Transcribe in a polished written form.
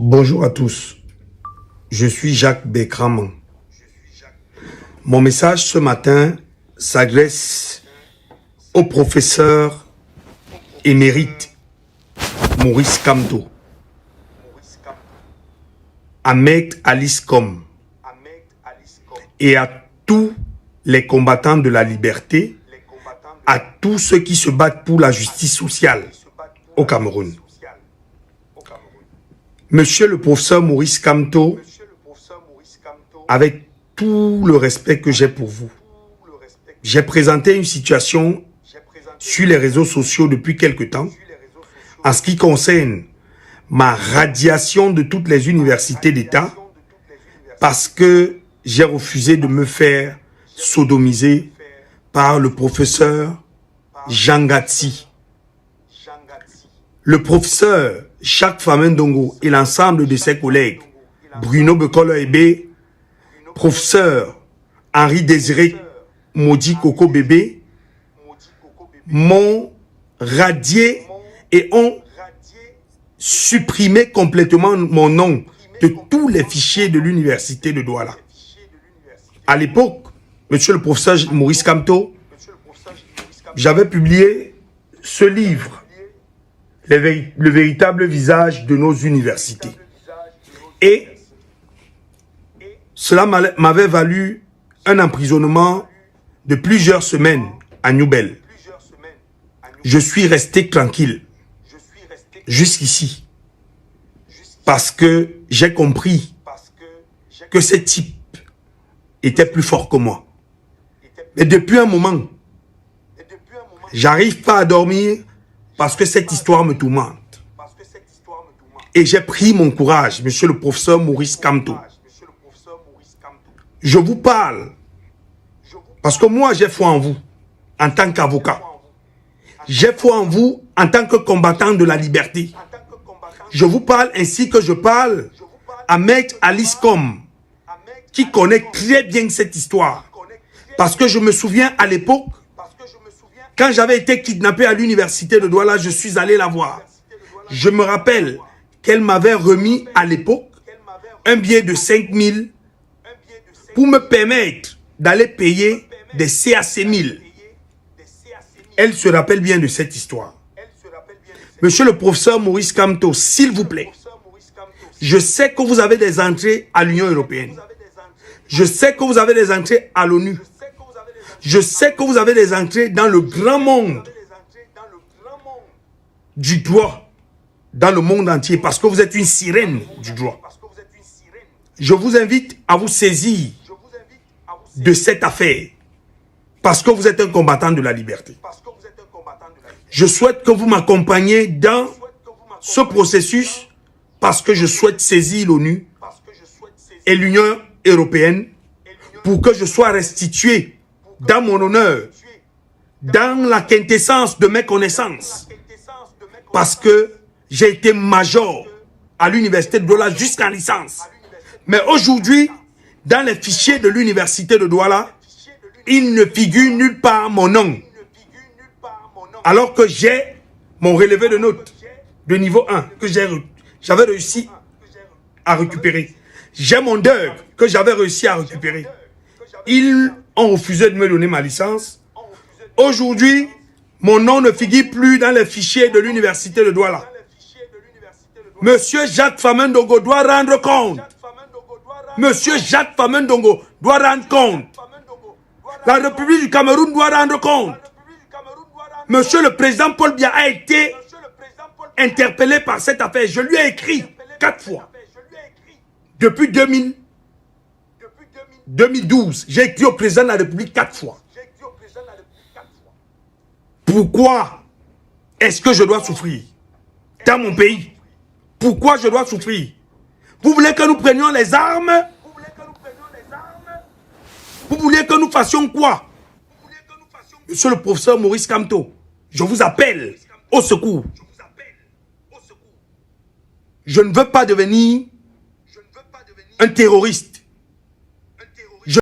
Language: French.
Bonjour à tous, je suis Jacques Bekram. Mon message ce matin s'adresse au professeur émérite Maurice Kamto, à Maître Alice Com et à tous les combattants de la liberté, à tous ceux qui se battent pour la justice sociale au Cameroun. Monsieur le professeur Maurice Kamto, avec tout le respect que j'ai pour vous, j'ai présenté une situation sur les réseaux sociaux depuis quelque temps en ce qui concerne ma radiation de toutes les universités d'État parce que j'ai refusé de me faire sodomiser par le professeur Jean Gatsi. Le professeur Jacques Famendongo et l'ensemble de ses collègues, Bruno Bekolo Ebe, professeur Henri Désiré Maudit Coco Bébé, m'ont radié et ont supprimé complètement mon nom de tous les fichiers de l'université de Douala. À l'époque, monsieur le professeur Maurice Kamto, j'avais publié ce livre, le véritable visage de nos universités. Et cela m'avait valu un emprisonnement de plusieurs semaines à Newbel. Je suis resté tranquille jusqu'ici parce que j'ai compris que ce type était plus fort que moi. Mais depuis un moment, j'arrive pas à dormir parce que cette histoire me tourmente. Et j'ai pris mon courage, monsieur le professeur Maurice Kamto. Je vous parle parce que moi j'ai foi en vous en tant qu'avocat. J'ai foi en vous en tant que combattant de la liberté. Je vous parle ainsi que je parle à Maître Alice Com, qui connaît très bien cette histoire. Parce que je me souviens à l'époque, quand j'avais été kidnappé à l'université de Douala, je suis allé la voir. Je me rappelle qu'elle m'avait remis à l'époque un billet de 5 000 pour me permettre d'aller payer des CAC 1000. Elle se rappelle bien de cette histoire. Monsieur le professeur Maurice Kamto, s'il vous plaît, je sais que vous avez des entrées à l'Union européenne. Je sais que vous avez des entrées à l'ONU. Je sais que vous avez des entrées dans le grand monde du droit, dans le monde entier, parce que vous êtes une sirène du droit. Je vous invite à vous saisir de cette affaire, parce que vous êtes un combattant de la liberté. Je souhaite que vous m'accompagniez dans ce processus, parce que je souhaite saisir l'ONU et l'Union européenne pour que je sois restitué dans mon honneur, dans la quintessence de mes connaissances, parce que j'ai été major à l'université de Douala jusqu'en licence. Mais aujourd'hui, dans les fichiers de l'université de Douala, il ne figure nulle part mon nom. Alors que j'ai mon relevé de notes de niveau 1 que j'avais réussi à récupérer. J'ai mon DEUG que j'avais réussi à récupérer. Ils ont refusé de me donner ma licence. Aujourd'hui, mon nom ne figure plus dans les fichiers de l'université de Douala. Monsieur Jacques Famendongo doit rendre compte. Monsieur Jacques Famendongo doit rendre compte. La République du Cameroun doit rendre compte. Monsieur le président Paul Biya a été interpellé par cette affaire. Je lui ai écrit 4 fois. Depuis 2012, j'ai écrit au président de la République 4 fois. Pourquoi est-ce que je dois souffrir dans mon pays? Pourquoi je dois souffrir? Vous voulez que nous prenions les armes? Vous voulez que nous fassions quoi? Monsieur le professeur Maurice Kamto, je vous appelle au secours. Je ne veux pas devenir un terroriste.